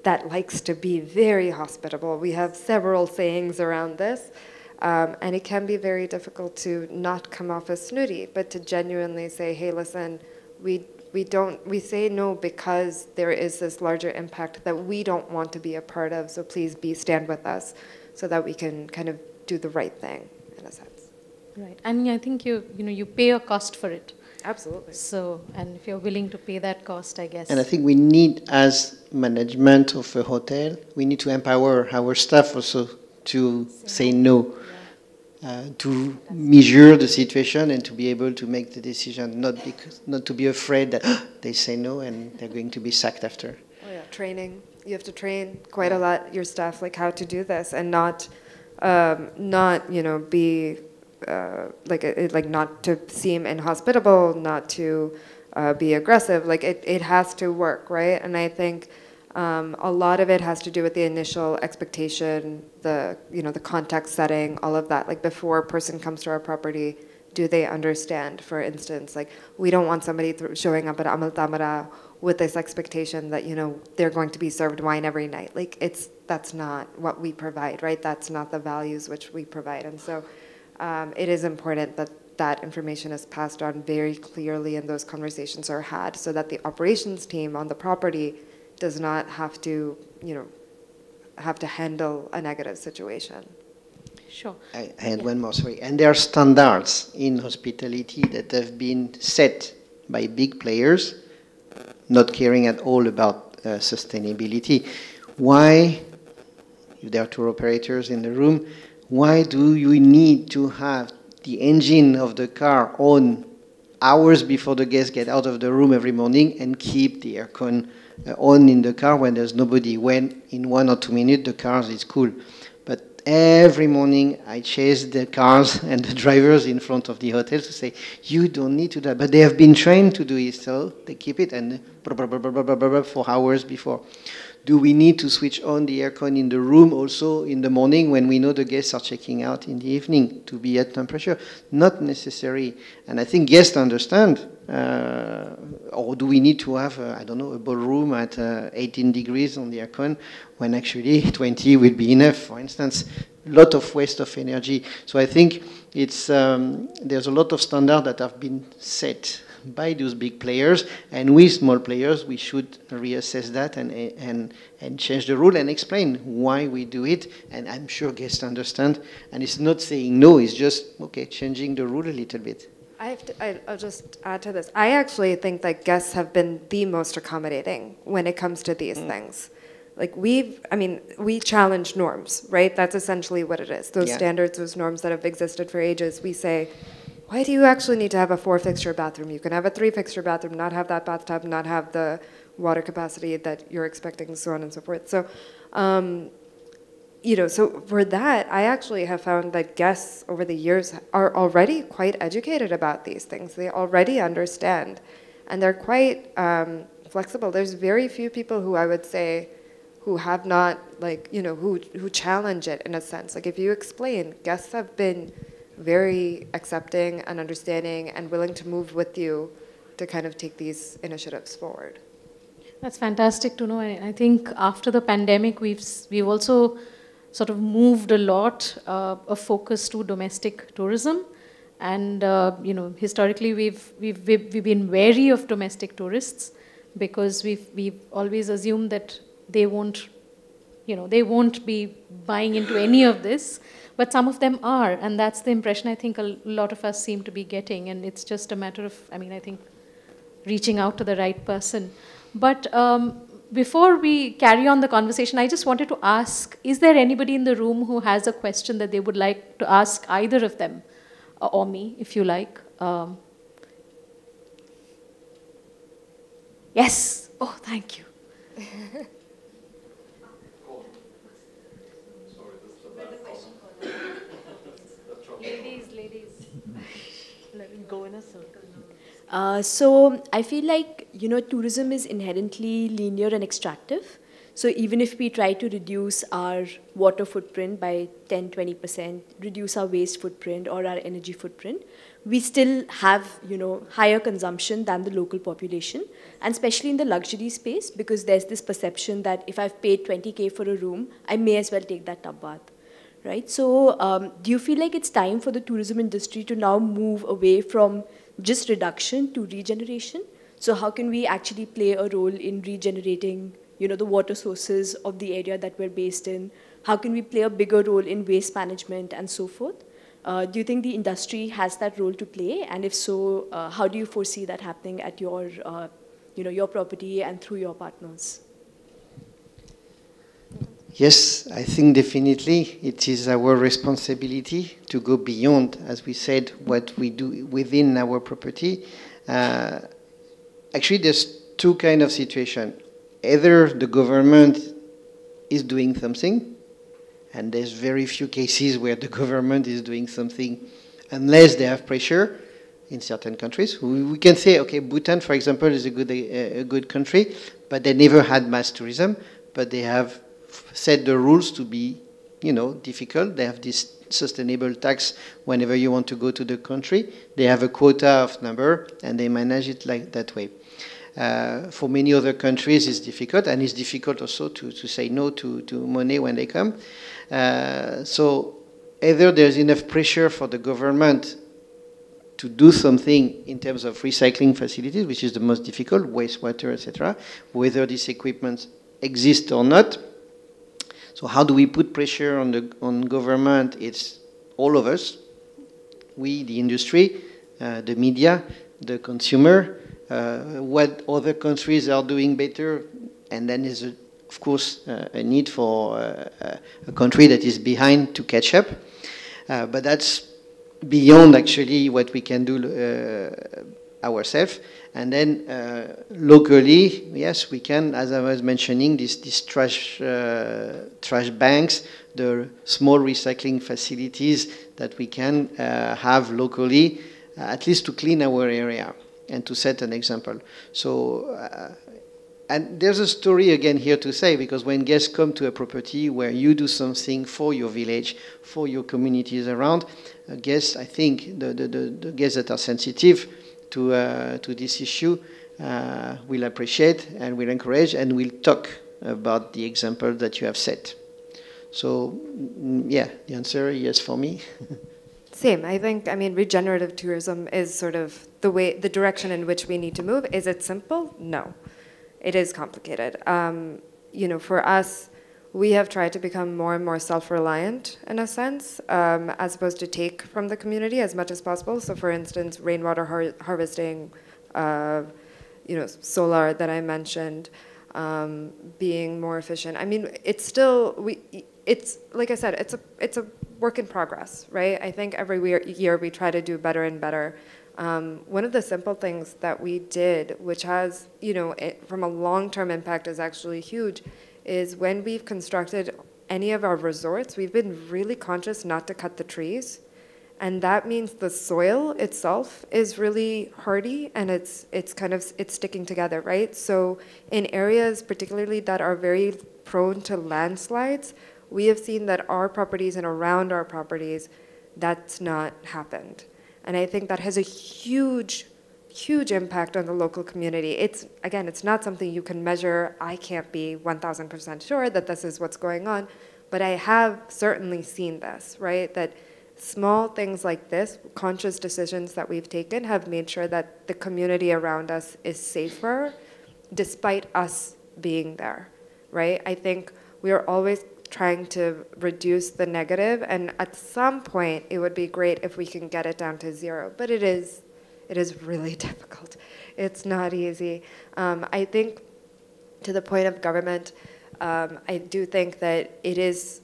that likes to be very hospitable. We have several sayings around this, and it can be very difficult to not come off as snooty, but to genuinely say, hey, listen, we say no because there is this larger impact that we don't want to be a part of, so please stand with us so that we can kind of do the right thing, in a sense. Right, and I think you pay a cost for it. Absolutely. So, and if you're willing to pay that cost, I guess. And I think we need, as management of a hotel, we need to empower our staff also to say no, to measure the situation and to be able to make the decision, not to be afraid that they say no and they're going to be sacked after. Oh yeah, training. You have to train quite a lot your staff, how to do this, and not be not to seem inhospitable, not to be aggressive. It has to work, right? And I think A lot of it has to do with the initial expectation, the context setting, all of that. Like before a person comes to our property, do they understand? For instance, like we don't want somebody showing up at Amal Tamara with this expectation that they're going to be served wine every night. Like that's not what we provide, right? That's not the values which we provide, and so it is important that that information is passed on very clearly and those conversations are had, so that the operations team on the property does not have to handle a negative situation. Sure. I had one more, sorry. And there are standards in hospitality that have been set by big players, not caring at all about sustainability. Why, if there are tour operators in the room, why do you need to have the engine of the car on hours before the guests get out of the room every morning and keep the aircon on in the car when there's nobody, when in 1 or 2 minutes the car is cool? But every morning I chase the cars and the drivers in front of the hotel to say, you don't need to do that. But they have been trained to do it, so they keep it and for hours before. Do we need to switch on the aircon in the room also in the morning when we know the guests are checking out in the evening to be at temperature? Not necessary. And I think guests understand. Or do we need to have, I don't know, a ballroom at 18 degrees on the aircon when actually 20 will be enough, for instance? A lot of waste of energy. So I think it's there's a lot of standards that have been set by those big players, and we small players, we should reassess that and change the rule and explain why we do it. And I'm sure guests understand. And it's not saying no, it's just, okay, changing the rule a little bit. I'll just add to this. I actually think that guests have been the most accommodating when it comes to these things. Like we challenge norms, right? That's essentially what it is. Those standards, those norms that have existed for ages, we say, why do you actually need to have a 4-fixture bathroom? You can have a 3-fixture bathroom, not have that bathtub, not have the water capacity that you're expecting, so on and so forth. So, so for that, I actually have found that guests over the years are already quite educated about these things. They already understand, and they're quite flexible. There's very few people who I would say who have not, who challenge it in a sense. Like if you explain, guests have been very accepting and understanding and willing to move with you to kind of take these initiatives forward. That's fantastic to know. I think after the pandemic, we've also sort of moved a lot of focus to domestic tourism, and historically we've been wary of domestic tourists because we've always assumed that they won't be buying into any of this. But some of them are, and that's the impression I think a lot of us seem to be getting, and it's just a matter of, I think, reaching out to the right person. But before we carry on the conversation, I just wanted to ask, is there anybody in the room who has a question that they would like to ask either of them, or me, if you like? Yes? Oh, thank you. Ladies. Let me go in a circle. So I feel like, tourism is inherently linear and extractive. So even if we try to reduce our water footprint by 10-20%, reduce our waste footprint or our energy footprint, we still have, higher consumption than the local population, and especially in the luxury space, because there's this perception that if I've paid 20K for a room, I may as well take that tub bath. Right? So do you feel like it's time for the tourism industry to now move away from just reduction to regeneration? So how can we actually play a role in regenerating, the water sources of the area that we're based in? How can we play a bigger role in waste management and so forth? Do you think the industry has that role to play? And if so, how do you foresee that happening at your, your property and through your partners? Yes, I think definitely it is our responsibility to go beyond, as we said, what we do within our property. Actually, there's two kinds of situations. Either the government is doing something, and there's very few cases where the government is doing something unless they have pressure. in certain countries. We can say, okay, Bhutan, for example, is a good country, but they never had mass tourism, but they have set the rules to be, difficult. They have this sustainable tax whenever you want to go to the country. They have a quota of number, and they manage it like that way. For many other countries, it's difficult, and it's difficult also to say no to money when they come. So either there's enough pressure for the government to do something in terms of recycling facilities, which is the most difficult, wastewater, etc., whether this equipment exists or not. So how do we put pressure on government? It's all of us, we, the industry, the media, the consumer, what other countries are doing better, and then there's, of course, a need for a country that is behind to catch up. But that's beyond actually what we can do ourselves. And then locally, yes, we can, as I was mentioning, these trash banks, the small recycling facilities that we can have locally, at least to clean our area and to set an example. So, and there's a story again here to say, because when guests come to a property where you do something for your village, for your communities around, guests, I think the guests that are sensitive to this issue will appreciate and will encourage and will talk about the example that you have set. So, yeah, the answer is yes for me. Same. I think, regenerative tourism is sort of the direction in which we need to move. Is it simple? No. It is complicated. For us, we have tried to become more and more self-reliant in a sense, as opposed to take from the community as much as possible. So for instance, rainwater harvesting, solar that I mentioned, being more efficient. It's still, it's like I said, it's a work in progress, right? I think every year we try to do better and better. One of the simple things that we did, which has, from a long-term impact is actually huge, is when we've constructed any of our resorts, we've been really conscious not to cut the trees. And that means the soil itself is really hardy and it's sticking together, right? So in areas particularly that are very prone to landslides, we have seen that our properties and around our properties, that's not happened. And I think that has a huge impact on the local community. It's not something you can measure. I can't be 1000% sure that this is what's going on, but I have certainly seen this, right? That small things like this, conscious decisions that we've taken, have made sure that the community around us is safer despite us being there, right? I think we are always trying to reduce the negative, and at some point it would be great if we can get it down to zero, but it is really difficult. It's not easy. I think to the point of government, I do think that it is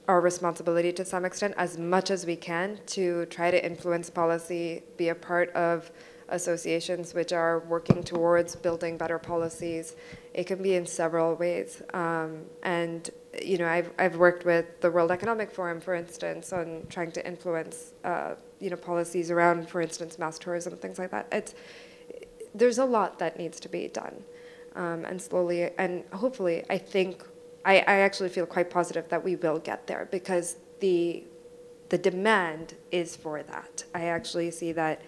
our responsibility to some extent, as much as we can, to try to influence policy, be a part of associations which are working towards building better policies. It can be in several ways. And I've worked with the World Economic Forum, for instance, on trying to influence policies around, for instance, mass tourism, things like that. There's a lot that needs to be done. And slowly, and hopefully, I actually feel quite positive that we will get there, because the demand is for that. I actually see that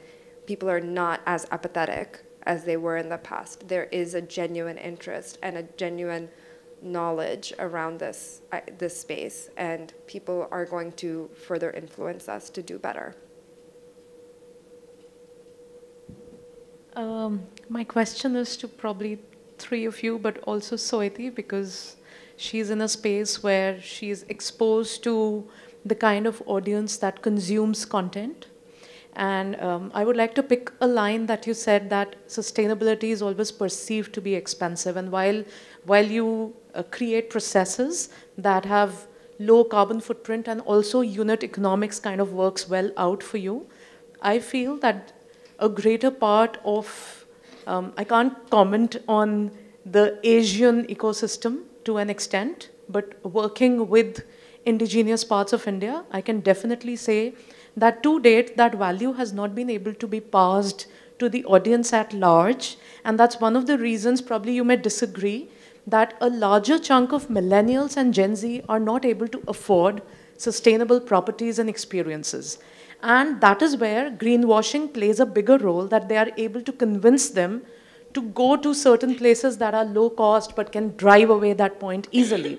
people are not as apathetic as they were in the past. There is a genuine interest and a genuine knowledge around this space, and people are going to further influence us to do better. My question is to probably three of you, but also Soity, because she's in a space where she's exposed to the kind of audience that consumes content. And I would like to pick a line that you said, that sustainability is always perceived to be expensive. And while you create processes that have low carbon footprint and also unit economics kind of works well out for you, I feel that a greater part of, I can't comment on the Asian ecosystem to an extent, but working with indigenous parts of India, I can definitely say that to date, that value has not been able to be passed to the audience at large. And that's one of the reasons, probably you may disagree, that a larger chunk of millennials and Gen Z are not able to afford sustainable properties and experiences. And that is where greenwashing plays a bigger role, that they are able to convince them to go to certain places that are low cost but can drive away that point easily.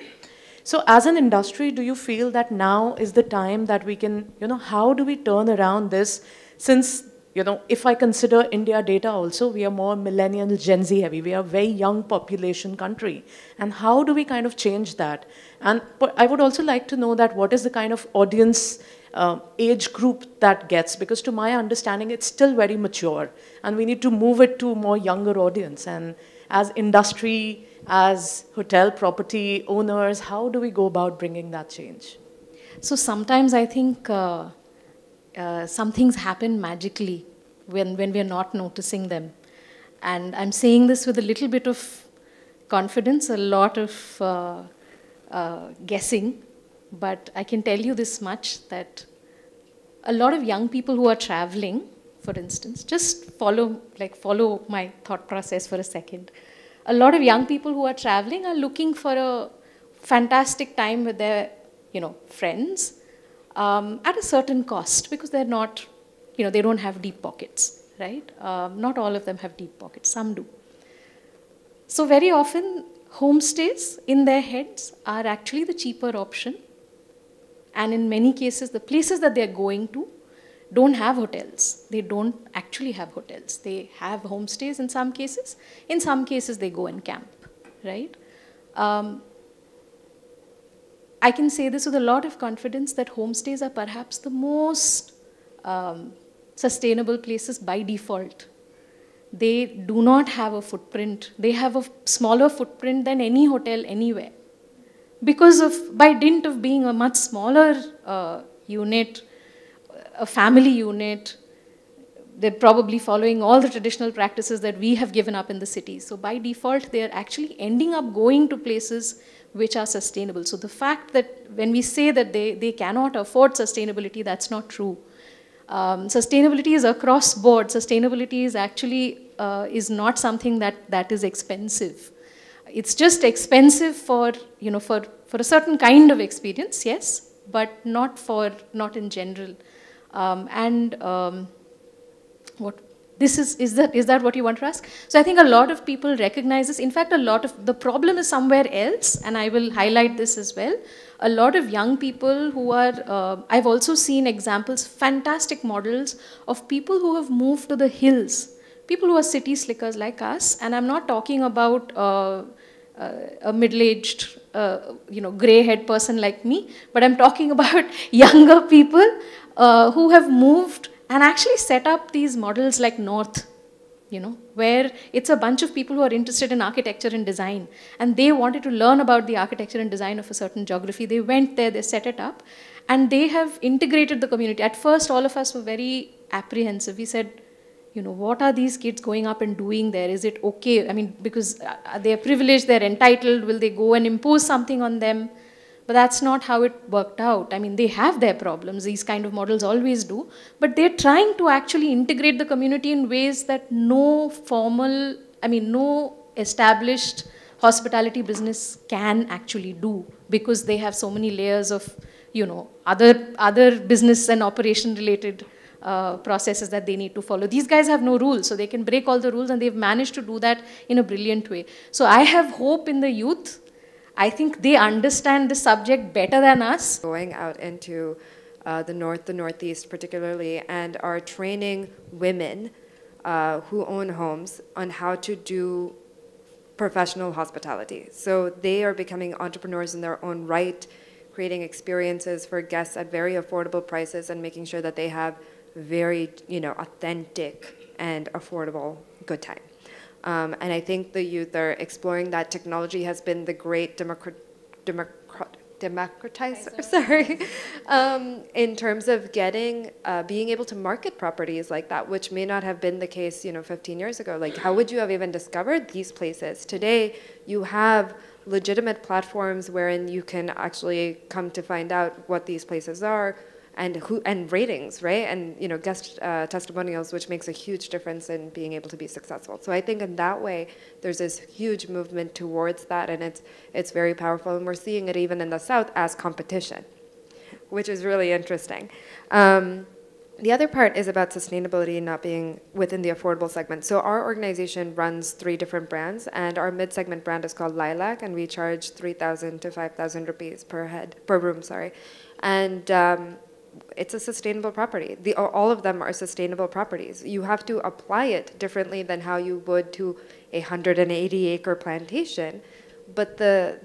So as an industry, do you feel that now is the time that we can, how do we turn around this? Since, if I consider India data also, we are more millennial Gen Z heavy. We are a very young population country. And how do we kind of change that? And I would also like to know that what is the kind of audience age group that gets, because to my understanding, it's still very mature. And we need to move it to a more younger audience. And as industry, as hotel property owners, how do we go about bringing that change? So sometimes I think some things happen magically when we're not noticing them. And I'm saying this with a little bit of confidence, a lot of guessing, but I can tell you this much, that a lot of young people who are traveling, for instance, just follow my thought process for a second. A lot of young people who are traveling are looking for a fantastic time with their, friends at a certain cost, because they're not, they don't have deep pockets, right? Not all of them have deep pockets, some do. So very often, homestays in their heads are actually the cheaper option. And in many cases, the places that they're going to don't have hotels. They don't actually have hotels. They have homestays in some cases. In some cases, they go and camp, right? I can say this with a lot of confidence, that homestays are perhaps the most sustainable places by default. They do not have a footprint. They have a smaller footprint than any hotel anywhere, because of, by dint of being a much smaller unit, a family unit. They're probably following all the traditional practices that we have given up in the cities. So by default, they're actually ending up going to places which are sustainable. So the fact that when we say that they cannot afford sustainability, that's not true. Sustainability is across board. Sustainability is actually is not something that is expensive. It's just expensive for, for a certain kind of experience, yes, but not in general. Is that what you want to ask? So I think a lot of people recognize this. In fact, a lot of the problem is somewhere else, and I will highlight this as well. A lot of young people who are, I've also seen examples, fantastic models of people who have moved to the hills, people who are city slickers like us, and I'm not talking about a middle-aged, gray-haired person like me, but I'm talking about younger people who have moved and actually set up these models like North, where it's a bunch of people who are interested in architecture and design, and they wanted to learn about the architecture and design of a certain geography. They went there, they set it up, and they have integrated the community. At first, all of us were very apprehensive. We said, what are these kids going up and doing there? Is it okay? I mean, because they're privileged, they're entitled, will they go and impose something on them? But that's not how it worked out. I mean, they have their problems, these kind of models always do, but they're trying to actually integrate the community in ways that no established hospitality business can actually do, because they have so many layers of, other business and operation related processes that they need to follow. These guys have no rules, so they can break all the rules, and they've managed to do that in a brilliant way. So I have hope in the youth. I think they understand the subject better than us. Going out into the north, the northeast particularly, and are training women who own homes on how to do professional hospitality. So they are becoming entrepreneurs in their own right, creating experiences for guests at very affordable prices and making sure that they have very, authentic and affordable good time. And I think the youth are exploring that. Technology has been the great democratizer, sorry, in terms of being able to market properties like that, which may not have been the case, 15 years ago. Like, how would you have even discovered these places? Today, you have legitimate platforms wherein you can actually come to find out what these places are, and ratings, right? And guest testimonials, which makes a huge difference in being able to be successful. So I think in that way, there's this huge movement towards that, and it's very powerful. And we're seeing it even in the South as competition, which is really interesting. The other part is about sustainability not being within the affordable segment. So our organization runs 3 different brands, and our mid-segment brand is called Lilac, and we charge 3,000 to 5,000 rupees per room, sorry. And it's a sustainable property. All of them are sustainable properties. You have to apply it differently than how you would to a 180-acre plantation, but the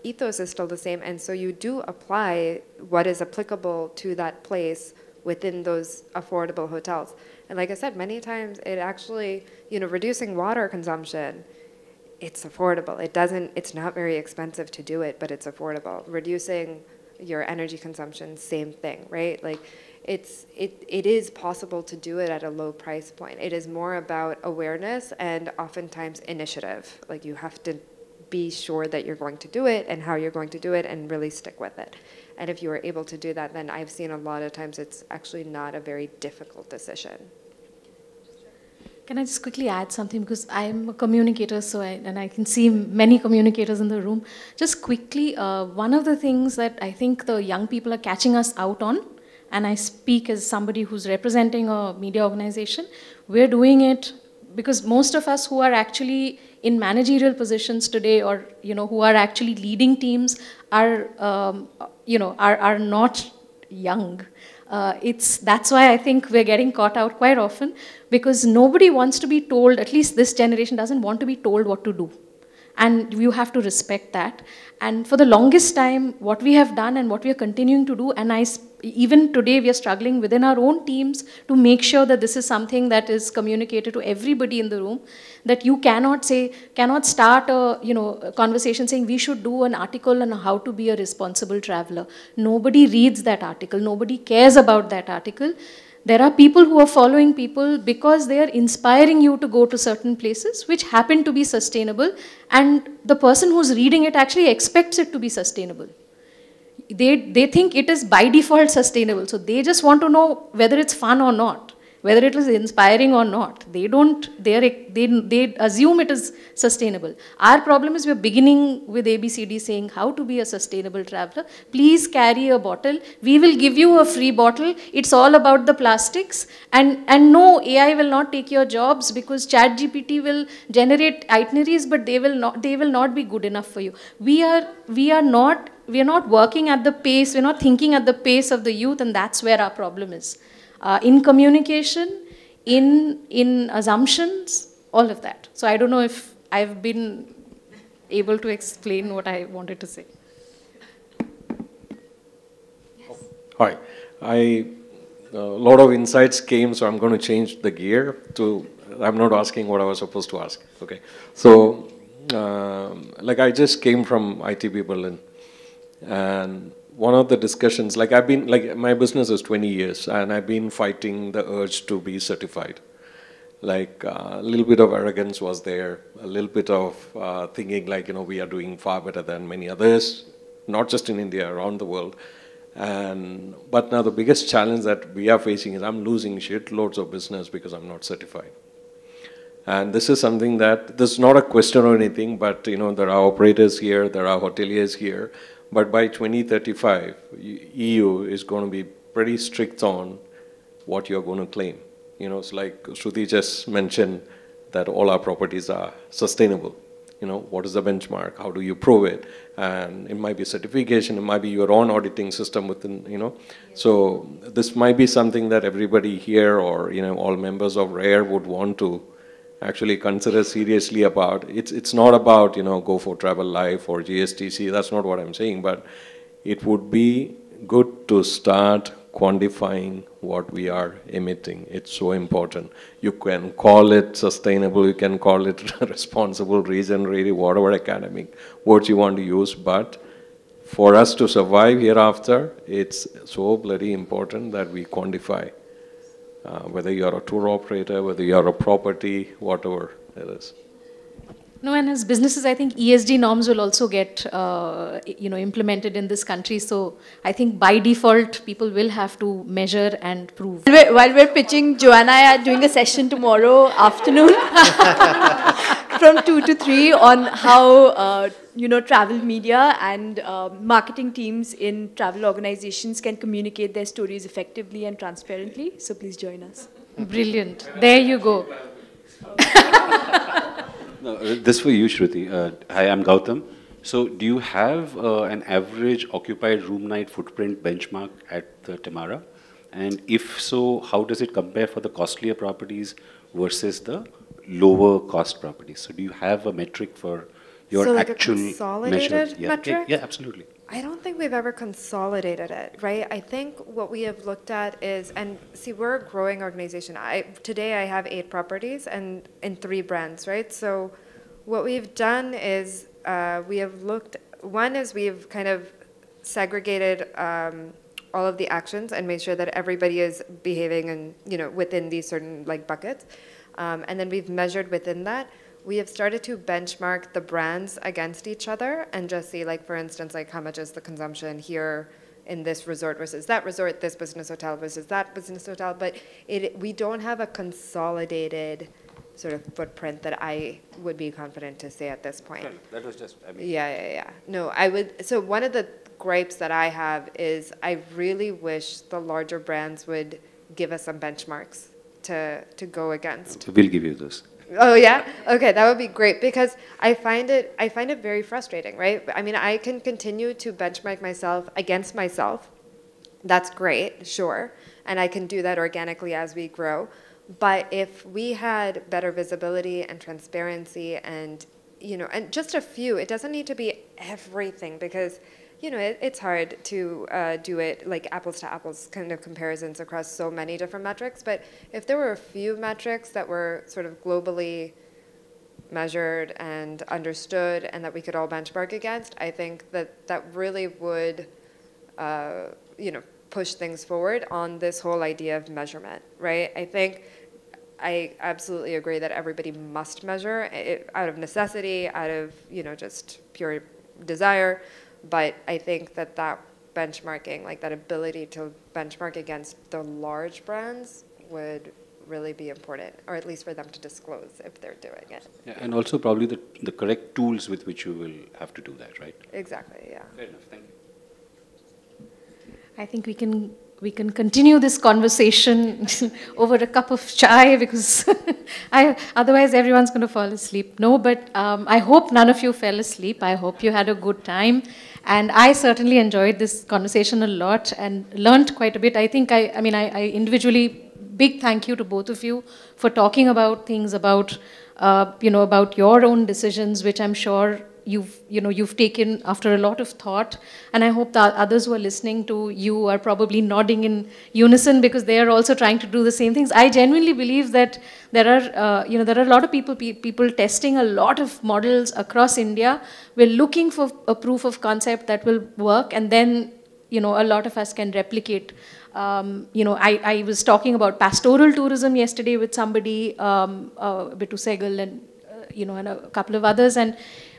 ethos is still the same, and so you do apply what is applicable to that place within those affordable hotels. And like I said, many times it actually, reducing water consumption, it's affordable. It's not very expensive to do it, but it's affordable. Reducing your energy consumption, same thing, right? Like, it is possible to do it at a low price point. It is more about awareness and oftentimes initiative. Like, you have to be sure that you're going to do it and how you're going to do it and really stick with it. And if you are able to do that, then I've seen a lot of times it's actually not a very difficult decision. Can I just quickly add something, because I'm a communicator, and I can see many communicators in the room. Just quickly, one of the things that I think the young people are catching us out on, and I speak as somebody who's representing a media organization, we're doing it because most of us who are actually in managerial positions today, or who are actually leading teams, are not young. That's why I think we're getting caught out quite often, because nobody wants to be told, at least this generation doesn't want to be told what to do. And you have to respect that. And for the longest time, what we have done and what we are continuing to do, and even today we are struggling within our own teams to make sure that this is something that is communicated to everybody in the room, that you cannot start a conversation saying we should do an article on how to be a responsible traveler. Nobody reads that article. Nobody cares about that article. There are people who are following people because they are inspiring you to go to certain places which happen to be sustainable, and the person who's reading it actually expects it to be sustainable. They think it is by default sustainable, so they just want to know whether it's fun or not, whether it is inspiring or not. They assume it is sustainable. Our problem is we're beginning with ABCD saying how to be a sustainable traveler. Please carry a bottle. We will give you a free bottle. It's all about the plastics. And no, AI will not take your jobs, because ChatGPT will generate itineraries, but they will not be good enough for you. We are not working at the pace, we're not thinking at the pace of the youth, and that's where our problem is. In communication, in assumptions, all of that. So I don't know if I've been able to explain what I wanted to say. Yes. Hi. A lot of insights came, so I'm going to change the gear to, I'm not asking what I was supposed to ask. Okay. So, I just came from ITB Berlin, and one of the discussions, my business is 20 years, and I've been fighting the urge to be certified. A little bit of arrogance was there, a little bit of thinking we are doing far better than many others, not just in India, around the world. But now the biggest challenge that we are facing is I'm losing shitloads of business because I'm not certified. And this is something that, this is not a question or anything, but there are operators here, there are hoteliers here. But by 2035, EU is going to be pretty strict on what you're going to claim. It's like Shruti just mentioned that all our properties are sustainable. What is the benchmark? How do you prove it? And it might be certification, it might be your own auditing system within, So this might be something that everybody here or, all members of RARE would want to actually consider seriously about. It's not about, go for travel life or GSTC, that's not what I'm saying, but it would be good to start quantifying what we are emitting. It's so important. You can call it sustainable, you can call it responsible, regenerative, whatever academic words you want to use, but for us to survive hereafter, it's so bloody important that we quantify. Whether you're a tour operator, whether you're a property, whatever it is. No, and as businesses, I think ESG norms will also get, implemented in this country. So I think by default, people will have to measure and prove. While we're pitching, Joanna and I are doing a session tomorrow afternoon from 2 to 3 on how, travel media and marketing teams in travel organizations can communicate their stories effectively and transparently. So please join us. Brilliant. There you go. No, this for you, Shruti. Hi, I'm Gautam. So do you have an average occupied room night footprint benchmark at the Tamara? And if so, how does it compare for the costlier properties versus the lower cost properties? So do you have a metric for your like actual a consolidated metric? Yeah, absolutely. I don't think we've ever consolidated it, right? I think what we have looked at is, and see, we're a growing organization. Today I have 8 properties and in 3 brands, right? So what we've done is we have looked, one is we've kind of segregated all of the actions and made sure that everybody is behaving and, within these certain like buckets. And then we've measured within that. We have started to benchmark the brands against each other and just see, like, for instance, like how much is the consumption here in this resort versus that resort, this business hotel versus that business hotel. But we don't have a consolidated sort of footprint that I would be confident to say at this point. That was just, I mean. Yeah. No, I would, so one of the gripes that I have is I really wish the larger brands would give us some benchmarks to go against. We'll give you those. Oh yeah? Okay, that would be great because I find it very frustrating, right? I mean, I can continue to benchmark myself against myself. That's great, sure. And I can do that organically as we grow. But if we had better visibility and transparency and, and just a few, it doesn't need to be everything because, it's hard to do it like apples to apples kind of comparisons across so many different metrics. But if there were a few metrics that were sort of globally measured and understood and that we could all benchmark against, I think that really would, push things forward on this whole idea of measurement, right? I absolutely agree that everybody must measure it out of necessity, out of, just pure desire. But I think that benchmarking, like that ability to benchmark against the large brands would really be important, or at least for them to disclose if they're doing it. Yeah, and also probably the correct tools with which you will have to do that, right? Exactly, yeah. Fair enough, thank you. I think we can continue this conversation over a cup of chai because otherwise everyone's going to fall asleep. No, but I hope none of you fell asleep. I hope you had a good time. And I certainly enjoyed this conversation a lot and learned quite a bit. I think I individually, big thank you to both of you for talking about things about, about your own decisions, which I'm sure you've taken after a lot of thought, and I hope that others who are listening to you are probably nodding in unison because they are also trying to do the same things. I genuinely believe that there are a lot of people testing a lot of models across India. We're looking for a proof of concept that will work, and then a lot of us can replicate. I was talking about pastoral tourism yesterday with somebody, Bittu Sehgal and a couple of others, and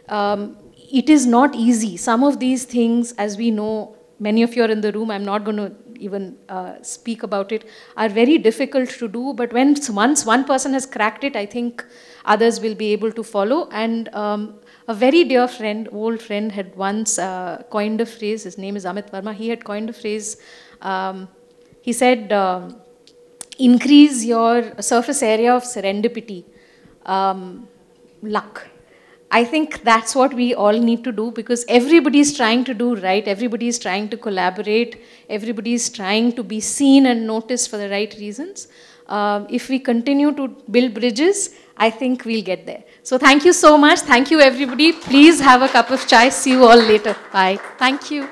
it is not easy. Some of these things, as we know, many of you are in the room, I'm not going to even speak about it, are very difficult to do. But once one person has cracked it, I think others will be able to follow. And a very dear friend, old friend, had once coined a phrase. His name is Amit Verma. He had coined a phrase. He said, increase your surface area of serendipity, luck. I think that's what we all need to do because everybody's trying to do right, everybody's trying to collaborate, everybody's trying to be seen and noticed for the right reasons. If we continue to build bridges, I think we'll get there. So thank you so much. Thank you, everybody. Please have a cup of chai. See you all later. Bye. Thank you.